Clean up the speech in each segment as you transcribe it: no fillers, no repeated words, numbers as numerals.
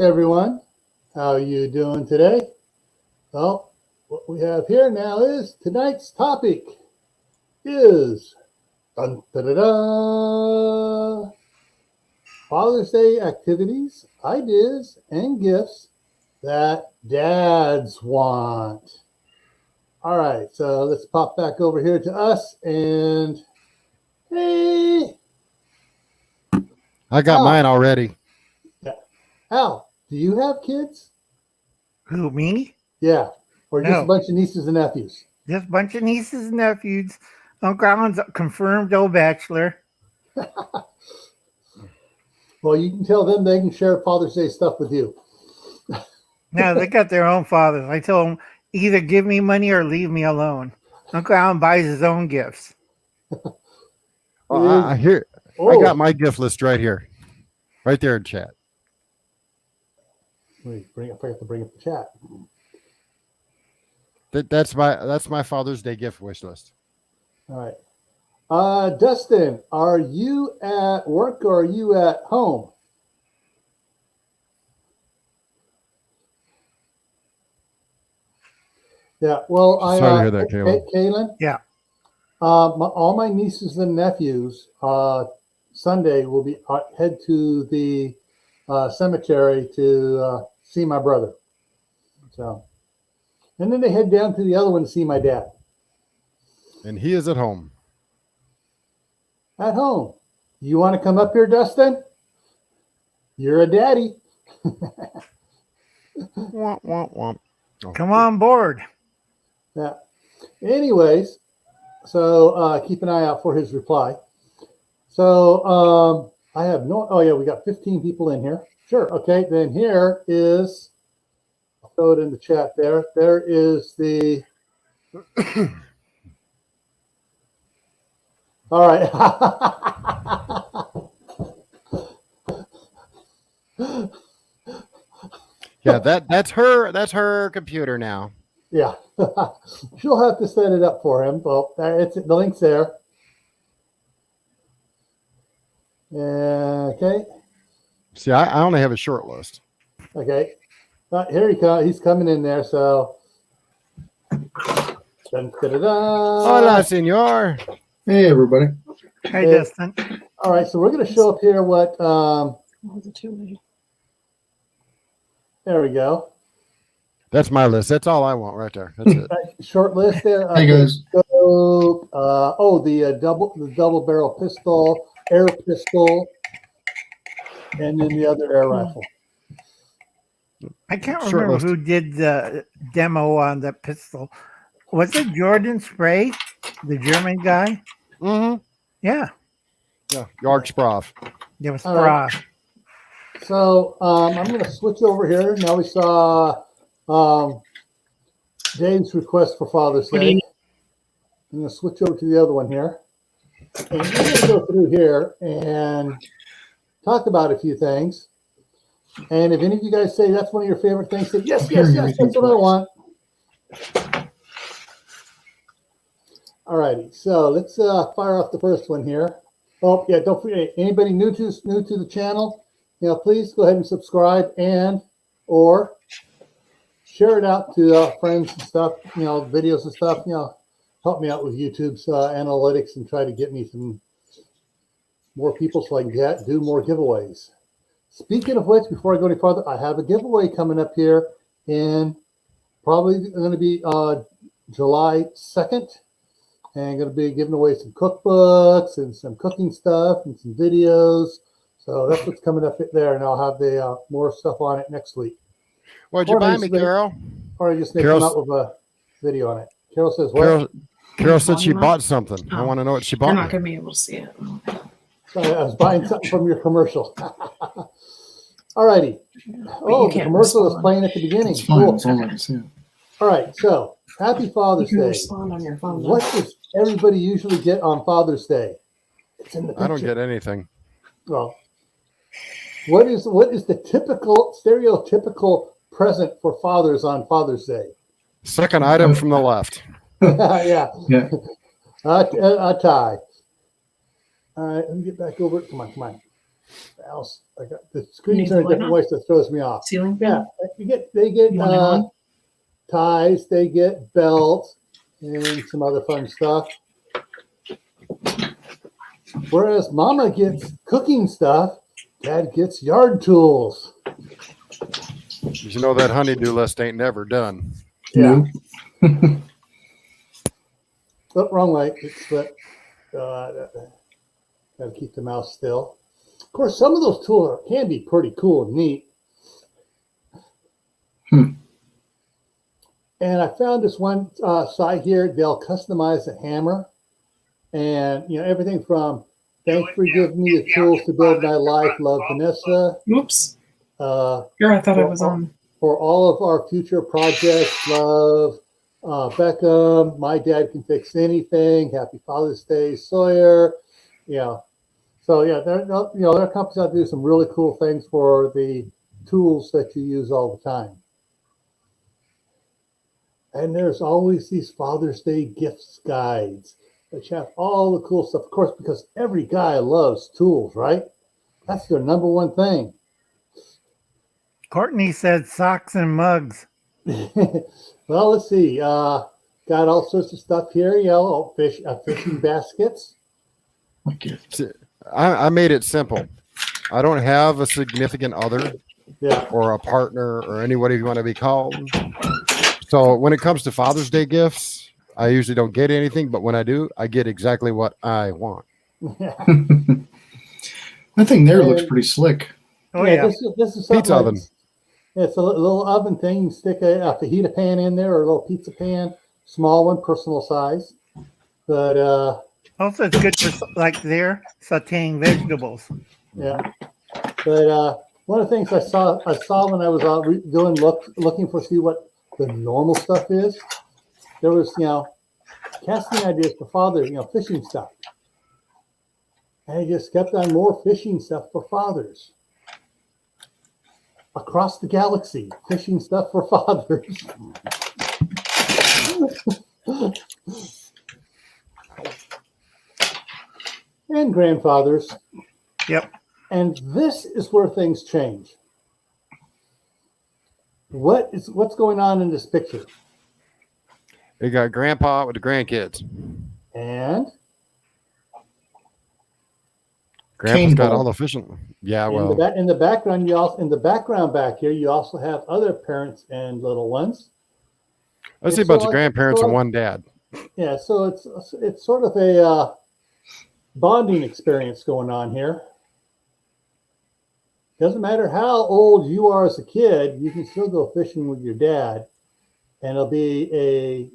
Hey everyone, how are you doing today? Well, what we have here now is tonight's topic is dun, da, da, da, Father's Day activities, ideas, and gifts that dads want. All right, so let's pop back over here to us and hey, I got Al. mine already. Yeah. Al, do you have kids? Who, me? Yeah, or just No. a bunch of nieces and nephews? Just a bunch of nieces and nephews. Uncle Alan's a confirmed old bachelor. Well, you can tell them they can share Father's Day stuff with you. No, they got their own fathers. I tell them either give me money or leave me alone. Uncle Alan buys his own gifts. I hear. Oh, I got my gift list right here, right there in chat. wait, I forgot to bring up the chat. That's my Father's Day gift wish list. All right. Dustin, are you at work or are you at home? Yeah, well, Sorry to hear that, Caleb. Kaylin? Yeah. All my nieces and nephews, Sunday will be head to the cemetery to see my brother. So, and then they head down to the other one to see my dad. And he is at home. At home. You want to come up here, Dustin? You're a daddy. Womp, womp, womp. Oh. Come on board. Yeah. Anyways, so keep an eye out for his reply. So I have no, oh yeah, we got 15 people in here. Sure. Okay. Then here is, I'll throw it in the chat there. There is the, all right. Yeah, that's her computer now. Yeah. She'll have to set it up for him. Well, the link's there. Okay. See, I only have a short list. Okay. Here he comes. He's coming in there. So. Dun, da, da, da. Hola, senor. Hey, everybody. Hey, Dustin. All right. So we're going to show up here what. There we go. That's my list. That's all I want right there. That's it. Short list there. Hey, guys. So, the double barrel pistol, air pistol, and then the other air rifle. I can't Short remember list. who did the demo on the pistol. Was it Jordan Spray, the German guy? Mm-hmm. Yeah. Yeah. Yardsprof. It was All right. So I'm going to switch over here. Now we saw Dave's request for Father's Day. I'm going to switch over to the other one here. And we're going to go through here and talk about a few things. And if any of you guys say that's one of your favorite things, say, yes, that's what I want. All righty. So let's fire off the first one here. Oh, yeah, don't forget, anybody new to the channel, please go ahead and subscribe and or share it out to friends and stuff, videos and stuff, help me out with YouTube's analytics and try to get me some more people so I can do more giveaways. Speaking of which, before I go any farther, I have a giveaway coming up here in probably going to be July 2nd. And going to be giving away some cookbooks and some cooking stuff and some videos. So that's what's coming up there, and I'll have the more stuff on it next week. What'd you buy me, Carol? Or I just may come out with a video on it. Carol says what? Carol said she bought something. I want to know what she bought. You're not going to be able to see it. Sorry, I was buying something from your commercial. All righty. Oh, the commercial is playing at the beginning. It's fine. Cool. It's all I can see. All right, so happy Father's You can Day. respond on your phone. What does everybody usually get on Father's Day? It's in the picture. I don't get anything. Well, what is the typical stereotypical present for fathers on Father's Day? Second item from the left. Yeah. Yeah. A tie. All right, let me get back over it. Come on. else? I got the screens Needs are in the a different light way, so it throws me off. Ceiling fan? Yeah, they get You want it on? ties, they get belts, and some other fun stuff. Whereas Mama gets cooking stuff, Dad gets yard tools. You know that honeydew list ain't never done. Yeah. Nope. Oh, wrong way. It slipped. Gotta keep the mouse still. Of course, some of those tools can be pretty cool and neat. And I found this one site here. They'll customize a hammer, and everything from "Thanks for giving me the tools to build my life, love Vanessa." Oops. Uh, Here, I thought I for, was on. for all of our future projects, love Beckham. My dad can fix anything. Happy Father's Day, Sawyer. Yeah. So yeah, there are companies that do some really cool things for the tools that you use all the time. And there's always these Father's Day gifts guides that have all the cool stuff, of course, because every guy loves tools, right? That's their number one thing. Courtney said socks and mugs. Well, let's see. Got all sorts of stuff here. Fishing baskets. Okay. I made it simple. I don't have a significant other Yeah. or a partner or anybody you want to be called. So when it comes to Father's Day gifts, I usually don't get anything, but when I do, I get exactly what I want. That thing there looks pretty slick. Oh yeah. This is something Pizza oven. It's a little oven thing. You stick a fajita pan in there, or a little pizza pan, small one, personal size. But Also, it's good for like there sautéing vegetables. yeah. But one of the things I saw when I was looking for see what the normal stuff is. There was casting ideas for father, fishing stuff, and he just kept on more fishing stuff for fathers. Across the galaxy, fishing stuff for fathers. And grandfathers. Yep. And this is where things change. What's going on in this picture? You got grandpa with the grandkids. And Grandpa's got ball. all the fishing. Yeah, in well, the background, in the background back here, you also have other parents and little ones. I see a It's bunch so of like- grandparents so- and one dad. Yeah, so it's sort of a bonding experience going on here. Doesn't matter how old you are as a kid, you can still go fishing with your dad, and it'll be a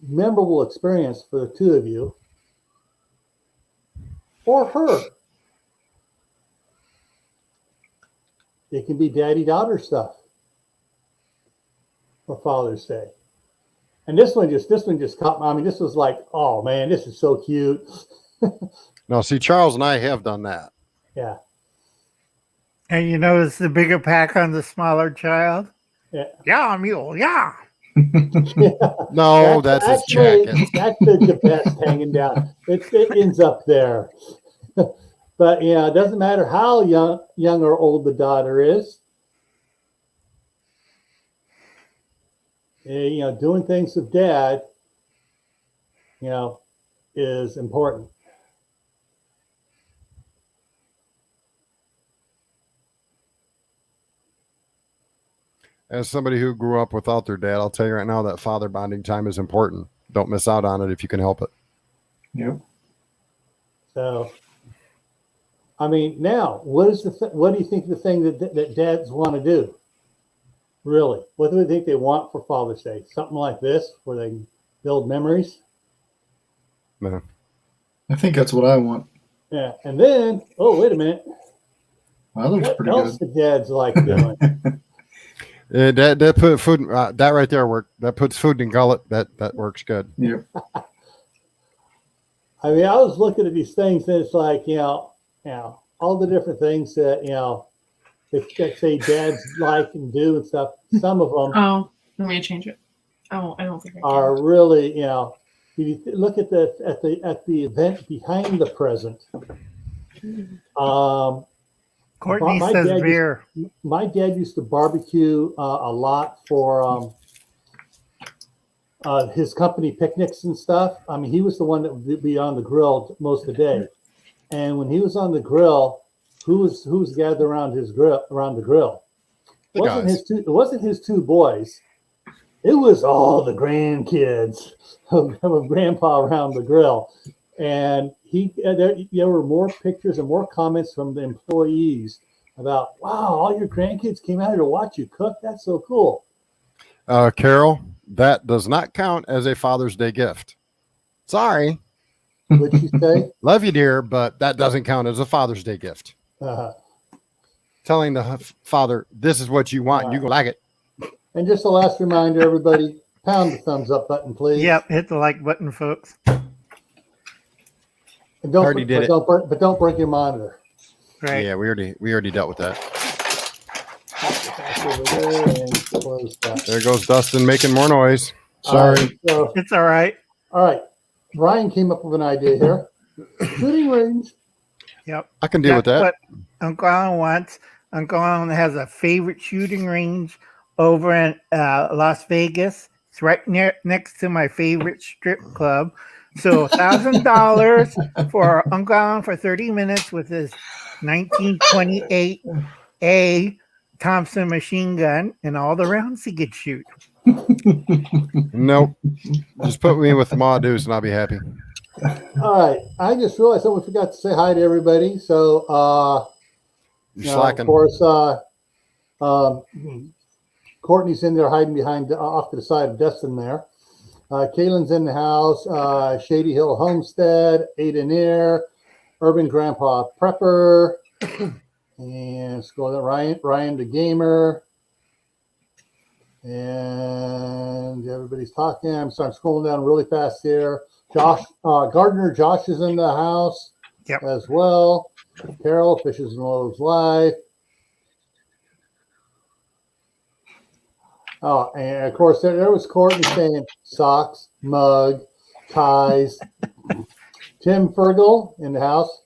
memorable experience for the two of you, or her. It can be daddy-daughter stuff for Father's Day. And this one just caught me. I mean, this was like, oh man, this is so cute. No, see, Charles and I have done that. Yeah, And you notice the bigger pack on the smaller child? yeah. Yeah, mule, yeah. No, that's his jacket. That's the vest hanging down. It ends up there. But it doesn't matter how young or old the daughter is. Doing things with dad, is important. As somebody who grew up without their dad, I'll tell you right now that father bonding time is important. Don't miss out on it if you can help it. Yep. So, I mean, now what do you think the thing that dads want to do? Really, what do they think they want for Father's Day? Something like this, where they can build memories. No. I think that's what I want. Yeah, and then wait a minute, That looks what pretty else good. do dads like doing? That put food that right there work. That puts food in gullet. That works good. Yep. I mean, I was looking at these things, and it's like all the different things that that say dads like and do and stuff. Some of them Oh, let me change it. Oh, I don't think I can. are really, if you look at the event behind the present, Courtney my says dad beer. My dad used to barbecue a lot for his company picnics and stuff. I mean, he was the one that would be on the grill most of the day. And when he was on the grill, who was gathered around his grill around the grill? The guys. It wasn't his two boys. It was all the grandkids of Grandpa around the grill. And there were more pictures and more comments from the employees about, wow, all your grandkids came out here to watch you cook. That's so cool. Carol, that does not count as a Father's Day gift. Sorry. What'd you say? Love you, dear, but that doesn't count as a Father's Day gift. Telling the father, this is what you want, you gonna like it. And just a last reminder, everybody, pound the thumbs up button, please. Yep, hit the like button, folks. And don't break your monitor. Right. Yeah, we already dealt with that. Back over there and close that. There goes Dustin making more noise. Sorry. So, It's all right. all right. Ryan came up with an idea here. Shooting range. Yep. I can deal with that. What Uncle Alan wants. Uncle Alan has a favorite shooting range over in Las Vegas. It's right next to my favorite strip club. So $1,000 for Uncle Alan for 30 minutes with his 1928 A Thompson machine gun and all the rounds he could shoot. Nope. Just put me with the Ma Deuce and I'll be happy. All right. I just realized that we forgot to say hi to everybody. So, You're slacking. of course, Courtney's in there hiding behind off to the side of Dustin there. Kaylin's in the house. Shady Hill Homestead, Aiden Air, Urban Grandpa Prepper, and scroll down, Ryan the Gamer. And everybody's talking. I'm scrolling down really fast here. Josh, Gardener Josh is in the house as well. Carol, Fishes and Loaves Life. Oh, and of course, there was Courtney saying socks, mug, ties. Tim Fergal in the house.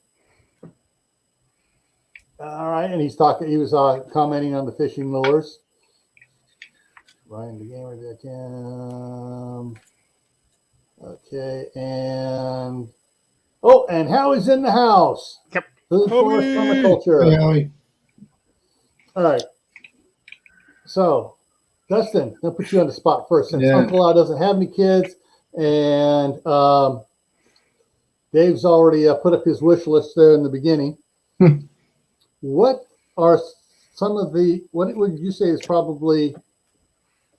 All right, and he was commenting on the fishing lures. Ryan the Gamer, okay, and Howie's in the house. Yep. Food Forest Permaculture. Hey, Howie. All right. So, Dustin, I'll put you on the spot first since Yeah. Uncle Al doesn't have any kids, and Dave's already put up his wish list there in the beginning. What are some of what would you say is probably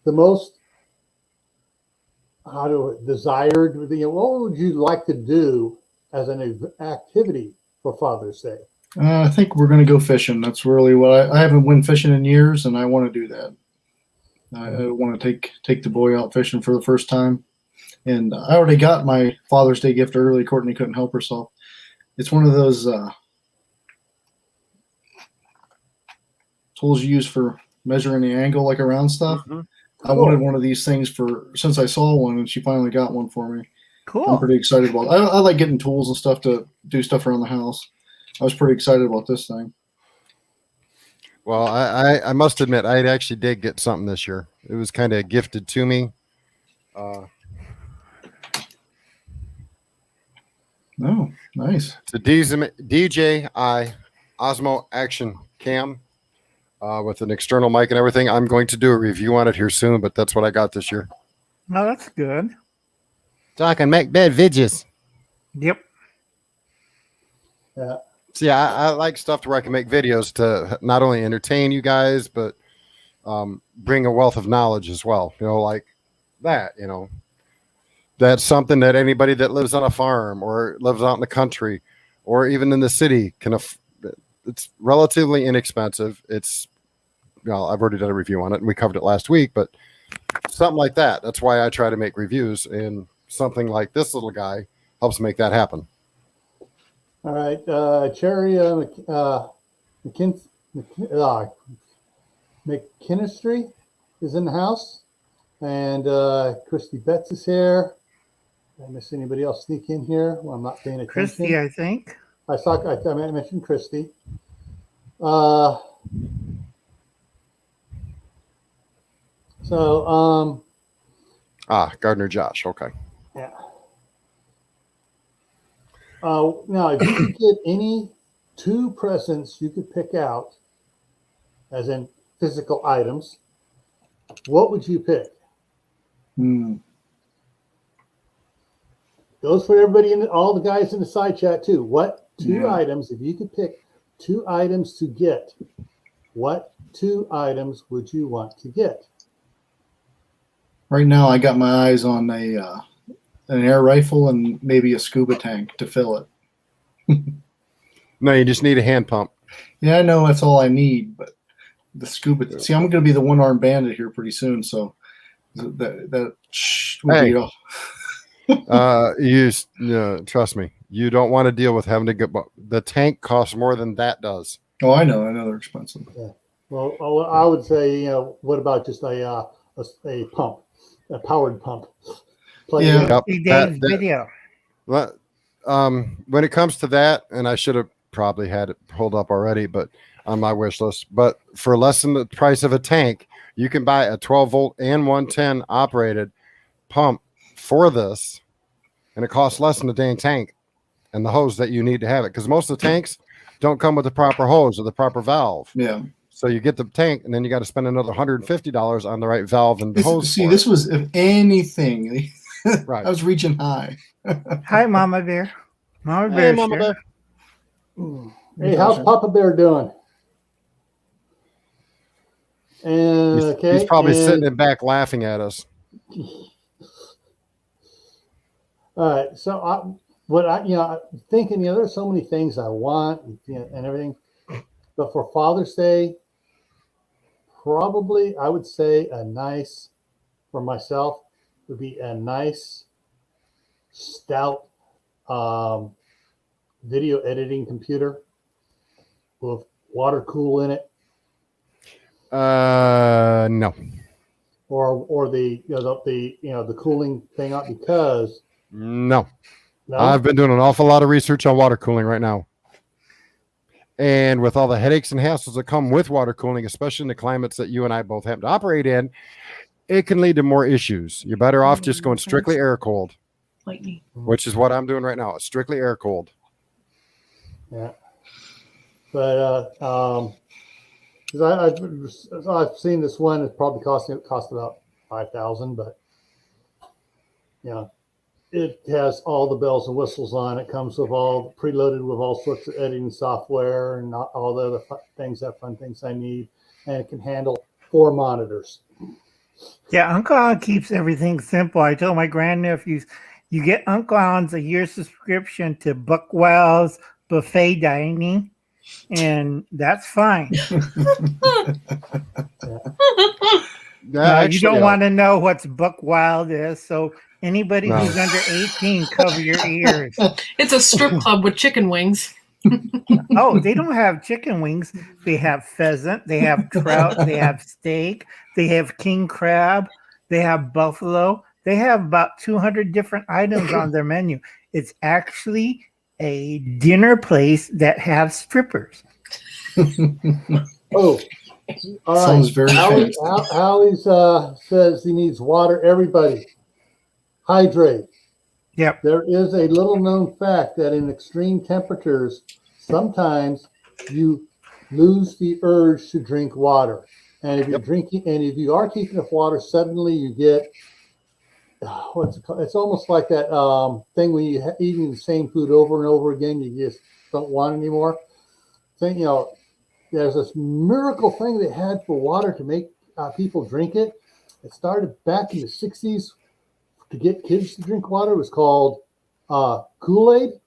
the most desired? What would you like to do as an activity for Father's Day? I think we're going to go fishing. That's really what I haven't went fishing in years, and I want to do that. I want to take the boy out fishing for the first time. And I already got my Father's Day gift early. Courtney couldn't help herself. It's one of those tools you use for measuring the angle, like around stuff. Mm-hmm. I wanted one of these things since I saw one, and she finally got one for me. Cool. I'm pretty excited about it. I like getting tools and stuff to do stuff around the house. I was pretty excited about this thing. Well, I must admit, I actually did get something this year. It was kind of gifted to me. Oh, nice. It's a DJI Osmo Action Cam with an external mic and everything. I'm going to do a review on it here soon, but that's what I got this year. No, that's good. So I can make bad videos. Yep. Yeah. See, I like stuff to where I can make videos to not only entertain you guys, but bring a wealth of knowledge as well. Like that, that's something that anybody that lives on a farm or lives out in the country or even in the city it's relatively inexpensive. I've already done a review on it and we covered it last week, but something like that. That's why I try to make reviews, and something like this little guy helps make that happen. All right. Cherry McKinstry is in the house, and Christy Betts is here. Did I miss anybody else sneak in here? Well, I'm not paying attention. Christy, I think. I mentioned Christy. So Gardener Josh. Okay. yeah. Now, if you could get any 2 presents you could pick out, as in physical items, what would you pick? Goes for everybody all the guys in the side chat too. What 2 items, if you could pick 2 items to get, what 2 items would you want to get? Right now, I got my eyes on an air rifle and maybe a scuba tank to fill it. No, you just need a hand pump. Yeah, I know that's all I need, but the scuba. See, I'm going to be the one-armed bandit here pretty soon, so that would be all. Trust me, you don't want to deal with having to get. The tank costs more than that does. Oh, I know they're expensive. Yeah. Well, I would say, what about just a pump, a powered pump? Yep, Dave's video. Well, when it comes to that, and I should have probably had it pulled up already, but on my wish list. But for less than the price of a tank, you can buy a 12-volt and 110 operated pump for this, and it costs less than a dang tank and the hose that you need to have it, because most of the tanks don't come with the proper hose or the proper valve. Yeah. So you get the tank, and then you got to spend another $150 on the right valve and the hose. See, this was, if anything, right. I was reaching high. Hi, Mama Bear. Mama Bear. Hey, Mama Bear. Hey, how's Papa Bear doing? And He's probably sitting in back laughing at us. All right. So thinking, there's so many things I want and everything, but for Father's Day, probably I would say for myself, would be a nice stout video editing computer with water cool in it. No. Or the cooling thing up, because no. I've been doing an awful lot of research on water cooling right now. And with all the headaches and hassles that come with water cooling, especially in the climates that you and I both happen to operate in, it can lead to more issues. You're better off just going strictly air cooled. Lightning. Which is what I'm doing right now. It's strictly air cooled. Yeah. But I've seen this one. It probably cost about $5,000, but it has all the bells and whistles on. It comes with all preloaded with all sorts of editing software and all the other fun things I need, and it can handle 4 monitors. Yeah, Uncle Alan keeps everything simple. I told my grandnephews, you get Uncle Alan's a year subscription to Buckwell's Buffet Dining, and that's fine. You don't want to know what's Buck Wild is, so anybody who's under 18, cover your ears. It's a strip club with chicken wings. Oh, they don't have chicken wings. They have pheasant, they have trout, they have steak, they have king crab, they have buffalo. They have about 200 different items on their menu. It's actually a dinner place that has strippers. Oh, all right. Sounds very fancy. Allie's says he needs water. Everybody, hydrate. Yep. There is a little known fact that in extreme temperatures, sometimes you lose the urge to drink water. And if you're drinking, and if you are keeping enough water, suddenly you get what's it called? It's almost like that thing when you're eating the same food over and over again, you just don't want anymore. There's this miracle thing they had for water to make people drink it. It started back in the 60s to get kids to drink water. It was called Kool-Aid.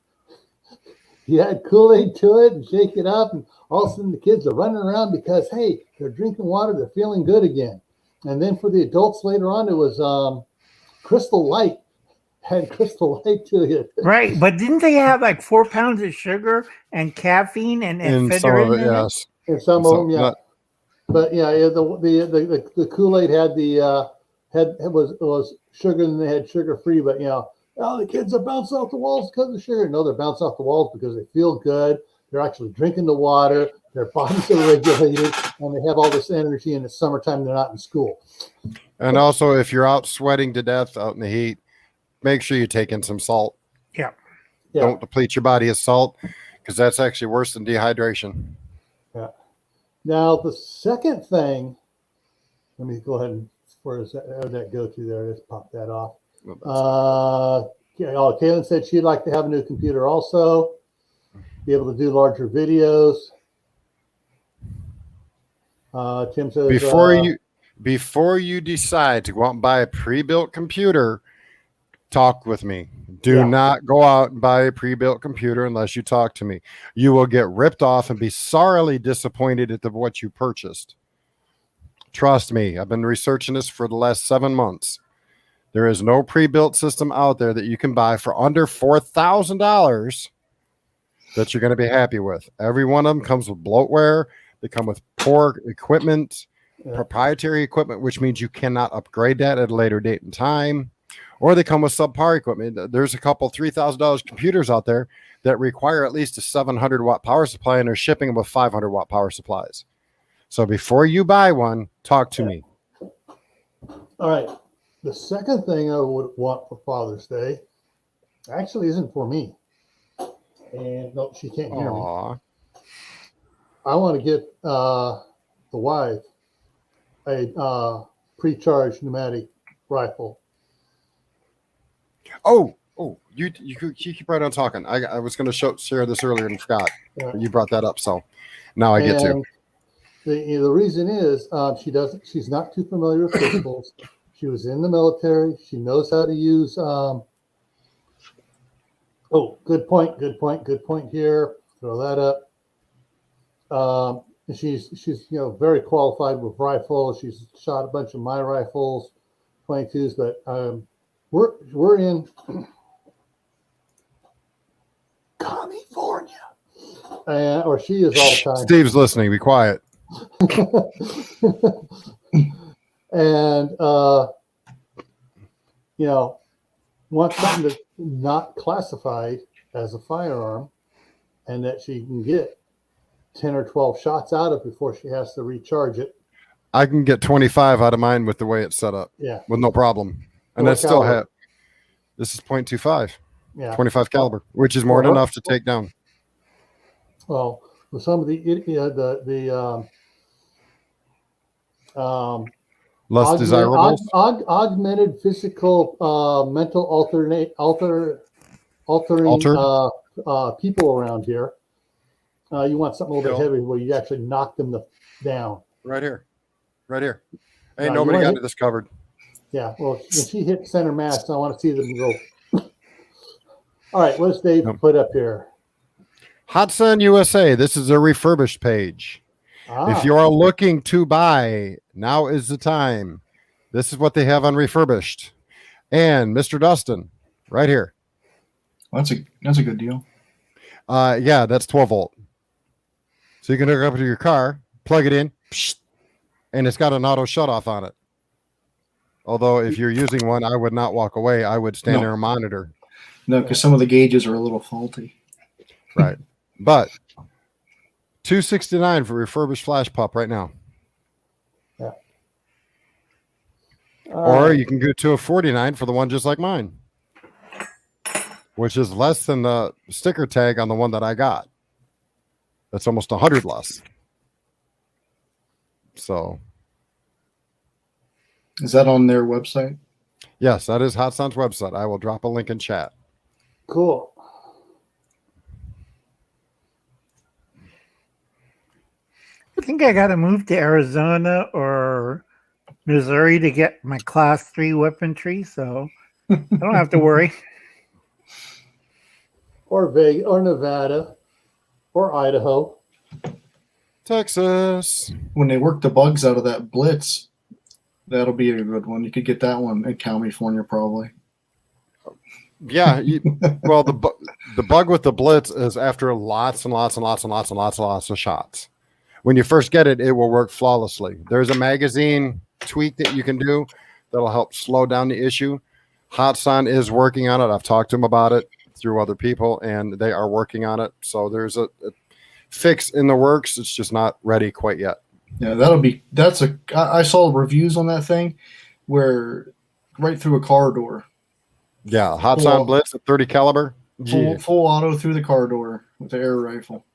You add Kool-Aid to it and shake it up, and all of a sudden the kids are running around because, hey, they're drinking water, they're feeling good again. And then for the adults later on, it was Crystal Light. Had Crystal Light to it. Right, but didn't they have like 4 pounds of sugar and caffeine and some of it, in yes. And some of them, yeah. But the Kool-Aid had was sugar, and they had sugar free. But the kids are bouncing off the walls because of sugar. No, they're bouncing off the walls because they feel good. They're actually drinking the water. Their bodies are regulated, and they have all this energy in the summertime. They're not in school. And also, if you're out sweating to death out in the heat, make sure you take in some salt. Yeah. Don't deplete your body of salt, because that's actually worse than dehydration. Yeah. Now, the second thing, let me go ahead and, where does that go to there? Let's pop that off. Kaylin said she'd like to have a new computer also, be able to do larger videos. Tim says before you decide to go out and buy a pre-built computer, talk with me. Do not go out and buy a pre-built computer unless you talk to me. You will get ripped off and be sorely disappointed at what you purchased. Trust me, I've been researching this for the last 7 months. There is no pre-built system out there that you can buy for under $4,000 that you're going to be happy with. Every one of them comes with bloatware. They come with poor equipment, proprietary equipment, which means you cannot upgrade that at a later date and time. Or they come with subpar equipment. There's a couple $3,000 computers out there that require at least a 700-watt power supply, and they're shipping them with 500-watt power supplies. So before you buy one, talk to me. All right. The second thing I would want for Father's Day actually isn't for me. And no, she can't hear me. I want to get the wife a pre-charged pneumatic rifle. You keep right on talking. I was going to share this earlier and forgot. You brought that up, so now I get to. The reason is she's not too familiar with pistols. She was in the military. She knows how to use. Good point here. Throw that up. She's very qualified with rifles. She's shot a bunch of my rifles, 22s, but we're in California, or she is all the time. Steve's listening. Be quiet. And wants something that's not classified as a firearm, and that she can get 10 or 12 shots out of before she has to recharge it. I can get 25 out of mine with the way it's set up. Yeah, with no problem. And that's still have. This is .25. Yeah, 25 caliber, which is more than enough to take down. Well, with some of the less desirable, augmented physical, mental altering people around here. You want something a little bit heavy where you actually knock them down. Right here. Ain't nobody got this covered. Yeah. Well, when she hits center mass, I want to see them go. All right. What does Dave put up here? Hot Sun USA. This is a refurbished page. If you are looking to buy, now is the time. This is what they have on refurbished. And Mr. Dustin, right here. That's a good deal. Yeah, that's 12 volt. So you can hook it up to your car, plug it in, and it's got an auto shut off on it. Although if you're using one, I would not walk away. I would stand there and monitor. No, because some of the gauges are a little faulty. Right. But $269 for refurbished flash pop right now. Yeah. Or you can go to a $49 for the one just like mine, which is less than the sticker tag on the one that I got. That's almost 100 less. So, is that on their website? Yes, that is Hot Sun's website. I will drop a link in chat. Cool. I think I got to move to Arizona or Missouri to get my Class 3 weaponry, so I don't have to worry. Or Vegas, or Nevada, or Idaho. Texas. When they work the bugs out of that Blitz, that'll be a good one. You could get that one in California, probably. Yeah. Well, the bug with the Blitz is after lots and lots of shots. When you first get it, it will work flawlessly. There's a magazine tweak that you can do that'll help slow down the issue. Hot Sun is working on it. I've talked to them about it through other people, and they are working on it. So there's a fix in the works. It's just not ready quite yet. Yeah, I saw reviews on that thing where right through a car door, Yeah, hops on blitz at 30 caliber. Gee. full auto through the car door with the air rifle.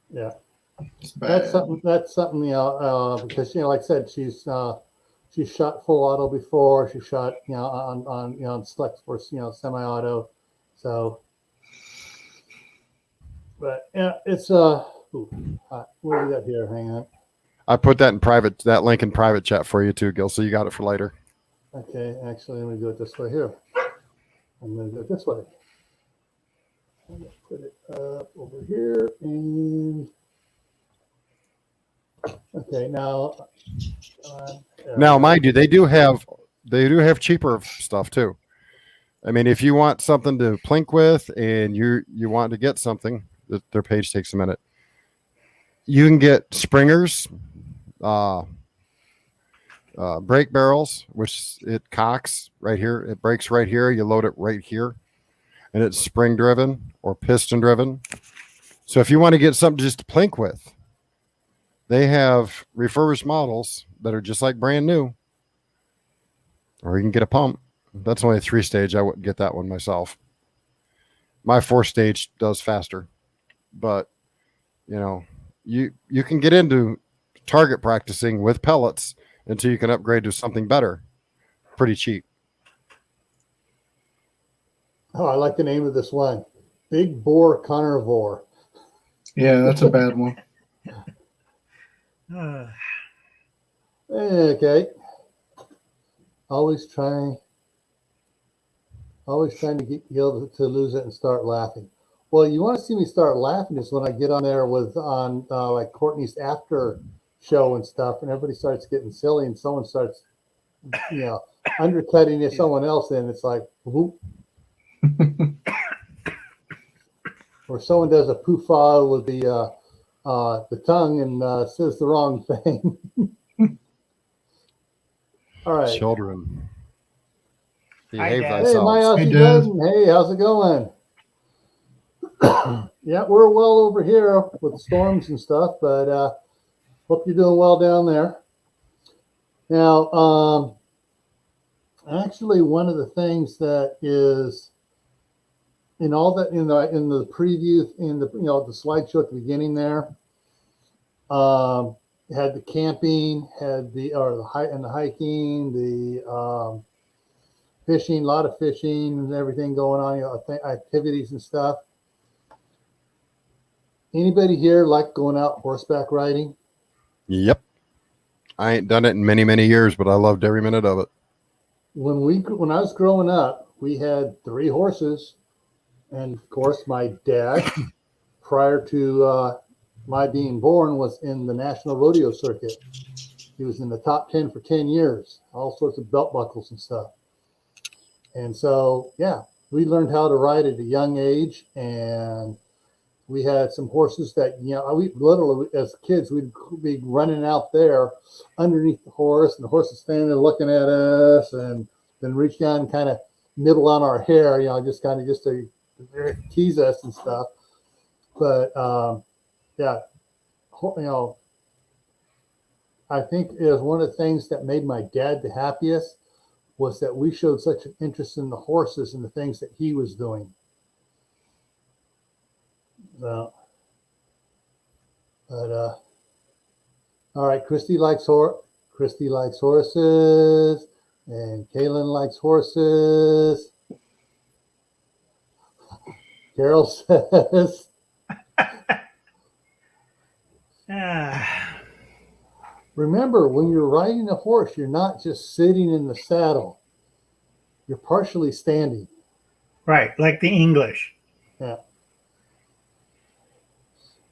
Yeah. It's bad. That's something, because, like I said, she's shot full auto before. She shot, on select for, semi-auto. So, but yeah, it's, what do we got here? Hang on. I put that link in private chat for you too, Gil. So you got it for later. Okay, actually, let me do it this way here. I'm going to do it this way. I'm going to put it up over here and okay, now. Now, mind you, they do have cheaper stuff too. I mean, if you want something to plink with and you want to get something, their page takes a minute. You can get springers, brake barrels, which it cocks right here. It breaks right here. You load it right here, and it's spring driven or piston driven. So if you want to get something just to plink with, they have refurbished models that are just like brand new, or you can get a pump. That's only a 3-stage. I wouldn't get that one myself. My 4-stage does faster, but you can get into target practicing with pellets until you can upgrade to something better pretty cheap. Oh, I like the name of this one. Big Bore Carnivore. Yeah, that's a bad one. Okay. Always trying to get Gil to lose it and start laughing. Well, you want to see me start laughing is when I get on there on like Courtney's after show and stuff, and everybody starts getting silly, and someone starts, undercutting someone else, and it's like, whoop. Or someone does a poofa with the tongue and says the wrong thing. All right. Children. Hi, Behave Dad. Hey, my thyself. Aussie Hey, Dad. cousin. Hey, how's it going? Yeah, we're well over here with storms and stuff, but hope you're doing well down there. Now, actually, one of the things that is in all that in the preview in the the slideshow at the beginning there, had the camping, had the hiking, the fishing, a lot of fishing and everything going on, activities and stuff. Anybody here like going out horseback riding? Yep. I ain't done it in many, many years, but I loved every minute of it. When I was growing up, we had 3 horses, and of course, my dad, prior to my being born, was in the National Rodeo Circuit. He was in the top 10 for 10 years, all sorts of belt buckles and stuff. And so, yeah, we learned how to ride at a young age, and we had some horses that, we literally, as kids, we'd be running out there underneath the horse, and the horse is standing there looking at us, and then reach down and kind of nibble on our hair, just to tease us and stuff. But, yeah, I think it was one of the things that made my dad the happiest was that we showed such an interest in the horses and the things that he was doing. All right, Christy likes horses, and Kaylin likes horses. Carol says, remember, when you're riding a horse, you're not just sitting in the saddle. You're partially standing. Right, like the English. Yeah.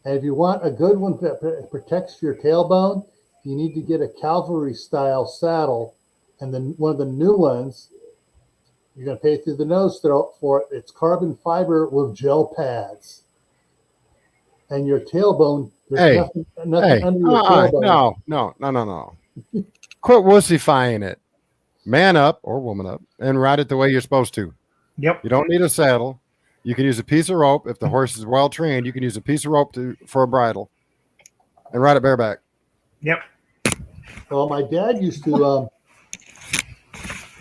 And if you want a good one that protects your tailbone, you need to get a cavalry style saddle. And then one of the new ones, you're going to pay through the nose for it. It's carbon fiber with gel pads. And your tailbone, there's nothing under your tailbone. No. Quit wussifying it. Man up or woman up and ride it the way you're supposed to. Yep. You don't need a saddle. You can use a piece of rope. If the horse is well trained, you can use a piece of rope for a bridle and ride it bareback. Yep. Well, my dad used to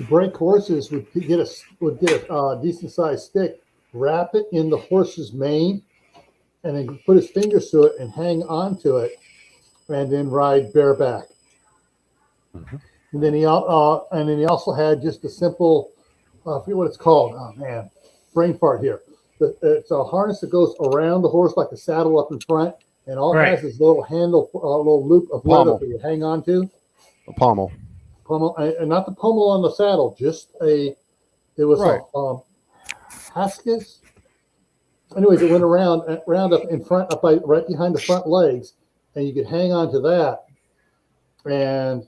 break horses. Would get a decent sized stick, wrap it in the horse's mane, and then put his fingers to it and hang onto it, and then ride bareback. Mm-hmm. And then he also had just a simple, I forget what it's called. Oh man, brain fart here. It's a harness that goes around the horse like a saddle up in front, and all it has is little handle, little loop of leather that you hang on to. A pommel. And not the pommel on the saddle, just it was a Haskins. Anyways, it went around up in front, right behind the front legs, and you could hang on to that. And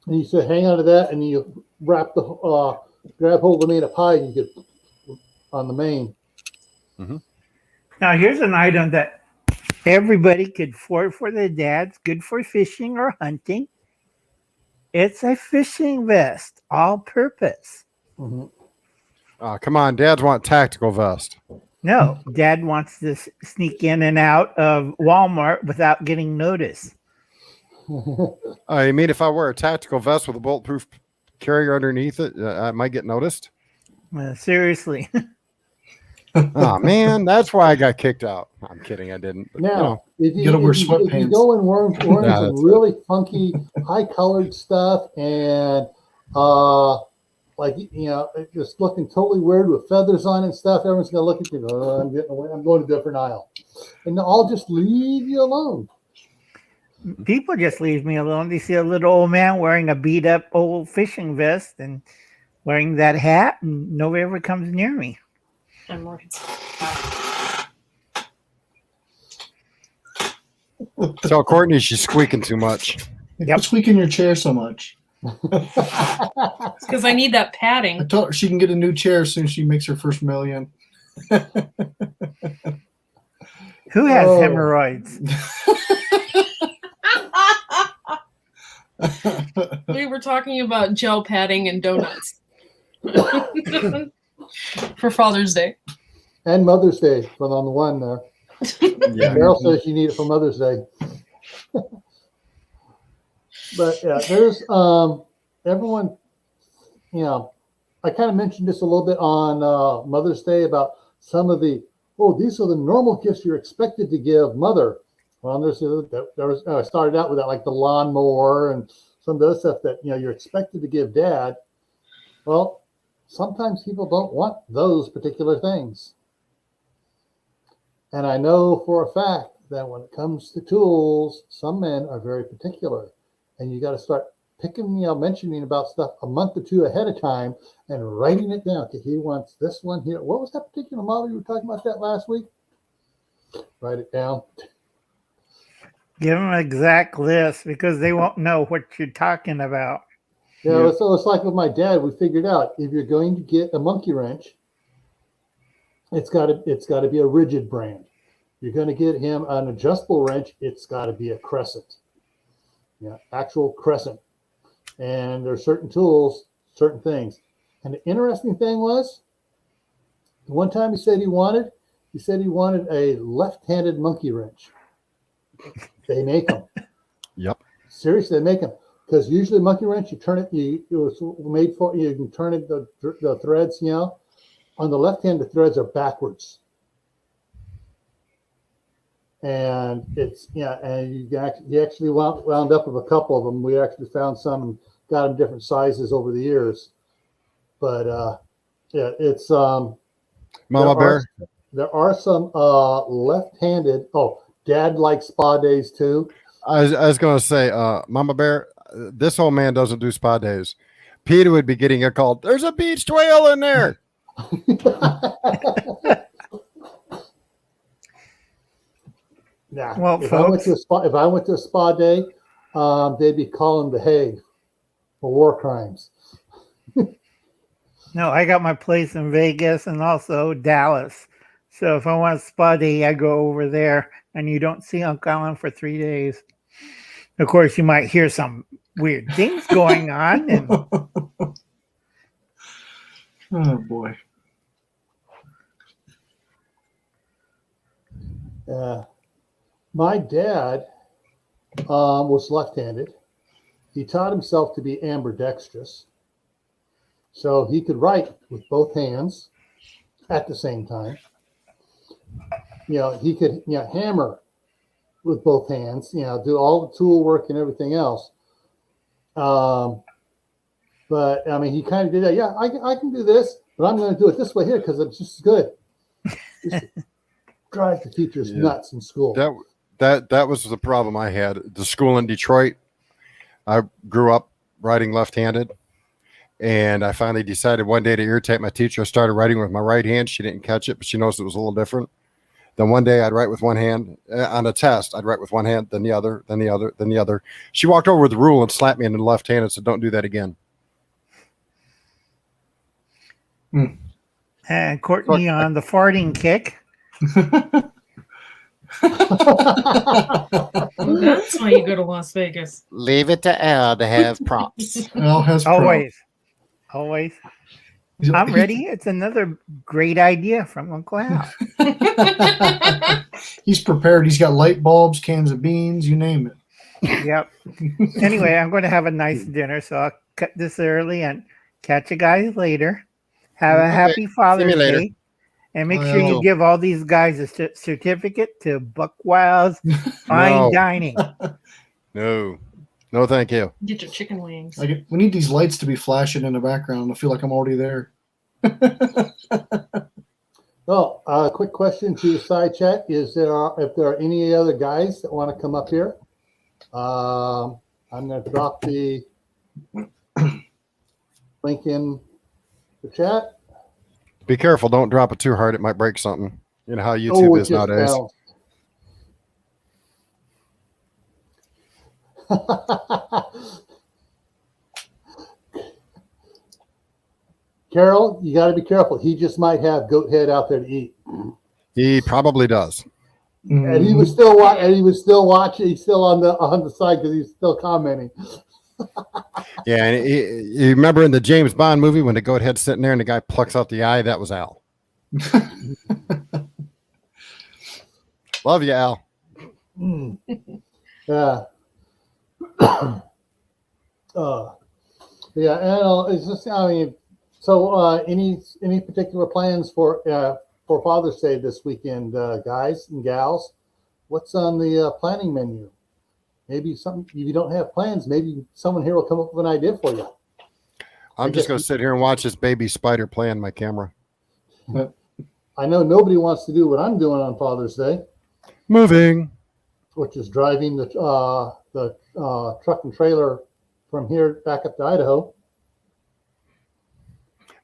you said hang on to that, and you wrap grab hold of the mane of pie, and you get on the mane. Mm-hmm. Now here's an item that everybody could afford for their dads, good for fishing or hunting. It's a fishing vest, all purpose. Mm-hmm. Come on, dads want tactical vest. No, dad wants to sneak in and out of Walmart without getting noticed. You mean if I wear a tactical vest with a bulletproof carrier underneath it, I might get noticed? Seriously. Oh man, that's why I got kicked out. I'm kidding, I didn't. But, now, if you wear if you sweatpants. go and wear some really funky, high-colored stuff, and just looking totally weird with feathers on and stuff, everyone's gonna look at you. Oh, I'm getting away. I'm going to a different aisle, and I'll just leave you alone. People just leave me alone. They see a little old man wearing a beat-up old fishing vest and wearing that hat, and nobody ever comes near me. I'm worried. Tell Courtney she's squeaking too much. Yep. Squeak in your chair so much. It's because I need that I padding. told her she can get a new chair as soon as she makes her first million. Who has hemorrhoids? We were talking about gel padding and donuts for Father's Day. And Mother's Day, but on the one there. Yeah. Meryl says you need it for Mother's Day. But yeah, there's everyone, I kind of mentioned this a little bit on Mother's Day about some of these are the normal gifts you're expected to give mother. Well, I started out with that, like the lawnmower and some of the other stuff that you're expected to give dad. Well, sometimes people don't want those particular things. And I know for a fact that when it comes to tools, some men are very particular. And you got to start mentioning about stuff a month or two ahead of time and writing it down. Okay, he wants this one here. What was that particular model you were talking about that last week? Write it down. Give them an exact list because they won't know what you're talking about. Yeah, so it's like with my dad. We figured out if you're going to get a monkey wrench, it's got to be a rigid brand. You're going to get him an adjustable wrench. It's got to be a crescent. Yeah, actual crescent. And there's certain tools, certain things. And the interesting thing was, one time he said he wanted a left-handed monkey wrench. They make them. Yep. Seriously, they make them. Because usually monkey wrench, you turn it, it was made for, you can turn it, the threads, on the left hand, the threads are backwards. And and you actually wound up with a couple of them. We actually found some and got them different sizes over the years. But it's Mama Bear. There are some left-handed. Oh, Dad likes spa days too. I was going to say, Mama Bear, this old man doesn't do spa days. Peter would be getting a call. There's a beached whale in there. Nah, Well, if folks, I went to a spa day, they'd be calling The Hague for war crimes. no, I got my place in Vegas and also Dallas. So if I want a spa day, I go over there and you don't see Uncle Alan for 3 days. Of course, you might hear some weird things going on. And Oh boy. My dad was left-handed. He taught himself to be ambidextrous, so he could write with both hands at the same time. He could hammer with both hands. Do all the tool work and everything else. But I mean, he kind of did that. Yeah, I can do this, but I'm going to do it this way here because it's just good. Just drive the teachers nuts in school. That was the problem I had. The school in Detroit, I grew up writing left-handed, and I finally decided one day to irritate my teacher. I started writing with my right hand. She didn't catch it, but she noticed it was a little different. Then one day I'd write with one hand on a test. I'd write with one hand, then the other, then the other, then the other. She walked over with the rule and slapped me in the left hand and said, "Don't do that again." And Courtney on the farting kick. That's why you go to Las Vegas. Leave it to Al to have props. Al has props. Always. I'm ready. It's another great idea from Uncle Al. He's prepared. He's got light bulbs, cans of beans, you name it. Yep. Anyway, I'm going to have a nice dinner, so I'll cut this early and catch you guys later. Have a happy Father's Day. And make sure you give all these guys a certificate to Buck Wild's Fine Dining. No, thank you. Get your chicken wings. We need these lights to be flashing in the background. I feel like I'm already there. Well, a quick question to the side chat is if there are any other guys that want to come up here. I'm going to drop the link in the chat. Be careful. Don't drop it too hard. It might break something. You know how YouTube is nowadays. Carol, you got to be careful. He just might have goat head out there to eat. He probably does. And he was still watching. He's still on the side because he's still commenting. Yeah, and you remember in the James Bond movie when the goat head's sitting there and the guy plucks out the eye? That was Al. Love you, Al. Yeah. Yeah, and it's just, I mean, so any particular plans for Father's Day this weekend, guys and gals? What's on the planning menu? Maybe something, if you don't have plans, maybe someone here will come up with an idea for you. I'm just going to sit here and watch this baby spider play on my camera. I know nobody wants to do what I'm doing on Father's Day, Moving. which is driving the truck and trailer from here back up to Idaho.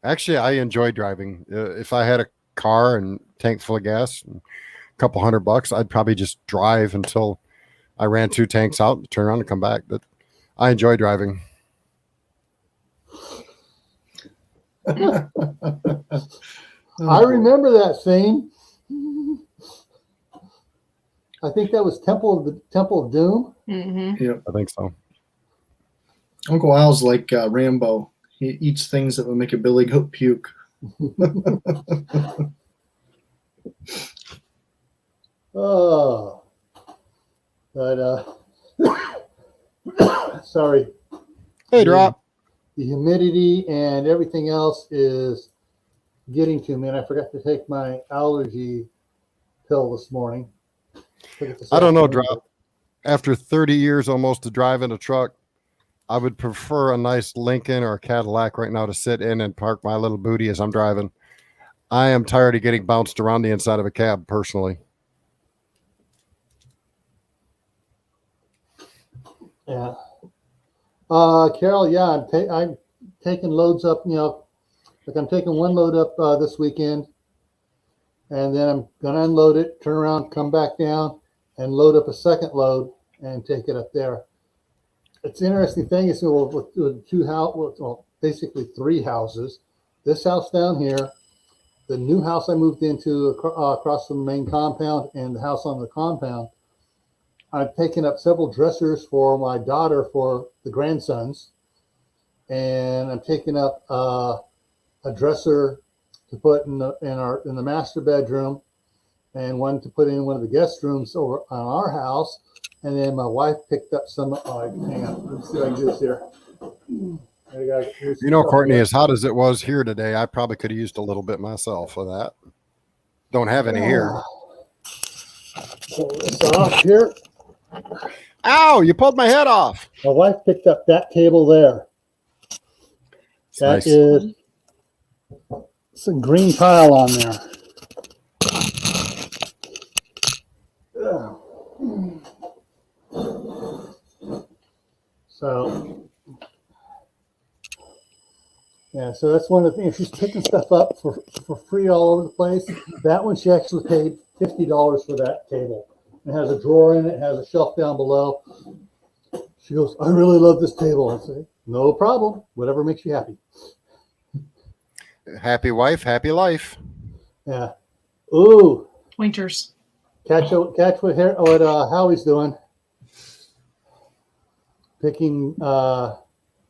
Actually, I enjoy driving. If I had a car and tank full of gas and a couple $100, I'd probably just drive until I ran 2 tanks out, turn around and come back. But I enjoy driving. I remember that scene. I think that was Temple of Doom. Mm-hmm. Yep. I think so. Uncle Al's like Rambo. He eats things that will make a billy goat puke. Oh, but sorry. Hey, Drop. The humidity and everything else is getting to me, and I forgot to take my allergy pill this morning. I don't know, Drop. After 30 years almost to drive in a truck, I would prefer a nice Lincoln or a Cadillac right now to sit in and park my little booty as I'm driving. I am tired of getting bounced around the inside of a cab, personally. Yeah. Carol, yeah, I'm taking loads up, like I'm taking one load up this weekend, and then I'm going to unload it, turn around, come back down, and load up a second load and take it up there. It's an interesting thing is with basically 3 houses. This house down here, the new house I moved into across from the main compound, and the house on the compound. I've taken up several dressers for my daughter for the grandsons, and I'm taking up a dresser to put in the master bedroom, and one to put in one of the guest rooms over on our house. And then my wife picked up some. Hang on, let's see if I can do this here. Here's You know, some Courtney, here. as hot as it was here today, I probably could have used a little bit myself of that. Don't have any here. Pull this off here. Ow, you pulled my head off. My wife picked up that table there. That Nice. is some green tile on there. So, yeah, so that's one of the things. She's picking stuff up for free all over the place. That one, she actually paid $50 for that table. It has a drawer in it, has a shelf down below. She goes, I really love this table. I say, no problem. Whatever makes you happy. Happy wife, happy life. Yeah. Ooh. Pointers. Catch what Howie's doing. Picking,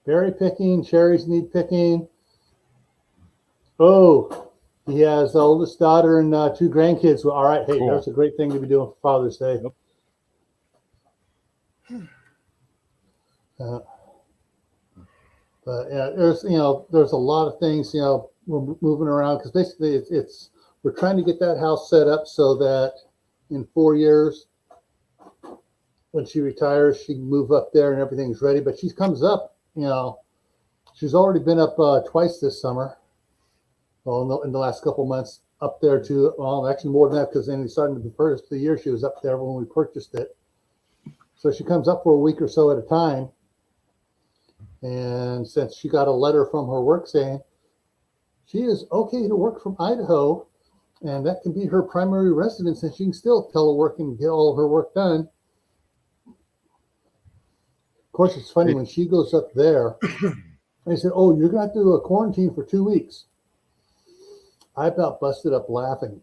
berry picking, cherries need picking. Oh, he has the oldest daughter and 2 grandkids. Well, all right, hey, Cool. that's a great thing to be doing for Father's Day. But yeah, there's a lot of things we're moving around because basically we're trying to get that house set up so that in 4 years, when she retires, she can move up there and everything's ready. But she comes up, she's already been up twice this summer. Well, in the last couple of months, up there too. Well, actually more than that because then starting the first of the year, she was up there when we purchased it. So she comes up for a week or so at a time. And since she got a letter from her work saying she is okay to work from Idaho, and that can be her primary residence, and she can still telework and get all of her work done. Of course, it's funny when she goes up there. They said, "Oh, you're going to have to do a quarantine for 2 weeks." I about busted up laughing.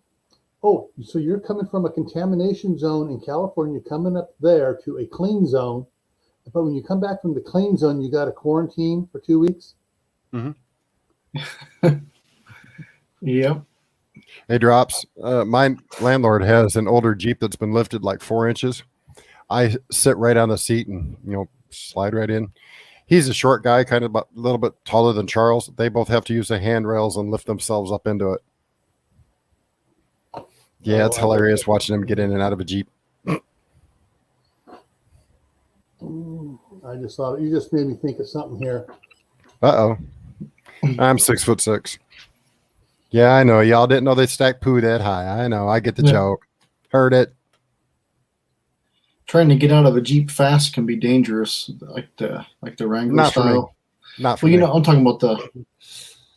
Oh, so you're coming from a contamination zone in California, coming up there to a clean zone. But when you come back from the clean zone, you got to quarantine for 2 weeks. Mm-hmm. Yep. Hey, Drops. My landlord has an older Jeep that's been lifted like 4 inches. I sit right on the seat and, slide right in. He's a short guy, kind of a little bit taller than Charles. They both have to use the handrails and lift themselves up into it. Yeah, it's hilarious watching them get in and out of a Jeep. I just thought you just made me think of something here. Uh-oh. I'm 6'6". Yeah, I know. Y'all didn't know they stack poo that high. I know. I get the joke. Heard it. Trying to get out of a Jeep fast can be dangerous, like the Wrangler Not for me. style. Not for Well, me. I'm talking about the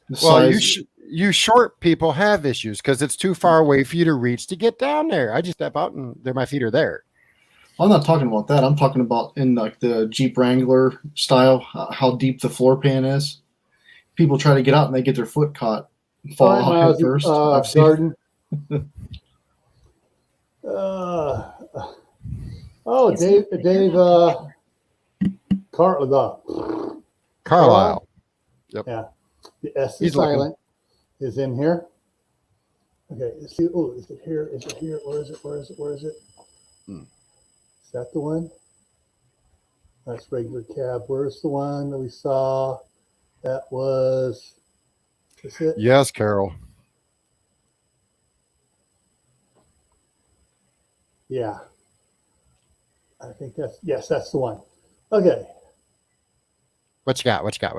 Well, size. you short people have issues because it's too far away for you to reach to get down there. I just step out and my feet are there. I'm not talking about that. I'm talking about in like the Jeep Wrangler style, how deep the floor pan is. People try to get out and they get their foot caught, fall All right, out head Miles, first. I've seen garden. Dave, Carlisle. Yeah, the S He's is silent is in here. Okay, let's see. Oh, is it here? Is it here? Where is it? Where is it? Where is it? Is that the one? That's regular cab. Where's the one that we saw? That was. Is it? Yes, Carol. Yeah. I think that's the one. Okay. What you got? What do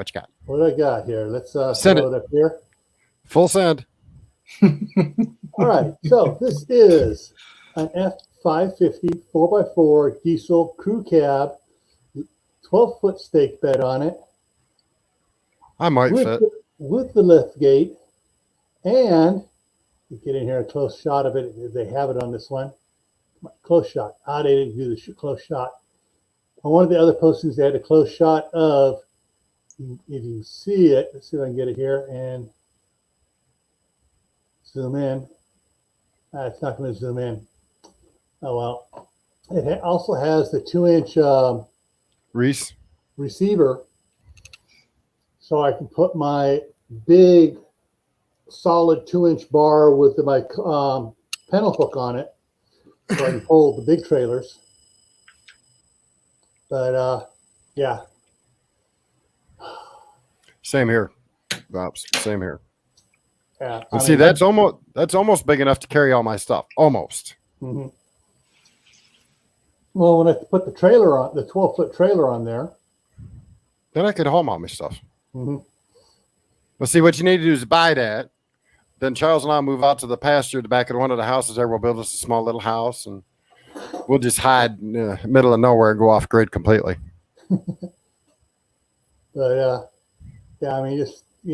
What I got here? Let's Send throw it up here. Full send. All right. So this is an F550 4x4 diesel crew cab, 12-foot stake bed on it. I might fit. With the lift gate, and you get in here a close shot of it. They have it on this one. Close shot. They didn't do the close shot. On one of the other postings, they had a close shot of. If you can see it, let's see if I can get it here and zoom in. It's not going to zoom in. Oh well. It also has the 2-inch Reese. receiver, so I can put my big solid 2-inch bar with my panel hook on it so I can pull the big trailers. But yeah. Same here, Bobs. Same here. Yeah. And see, that's almost big enough to carry all my stuff. Almost. Mm-hmm. Well, when I put the trailer on, the 12-foot trailer on there. Then I could haul all my stuff. Mm-hmm. But see, what you need to do is buy that. Then Charles and I move out to the pasture, the back of one of the houses there. We'll build us a small little house, and we'll just hide in the middle of nowhere and go off grid completely. But yeah, I mean, just they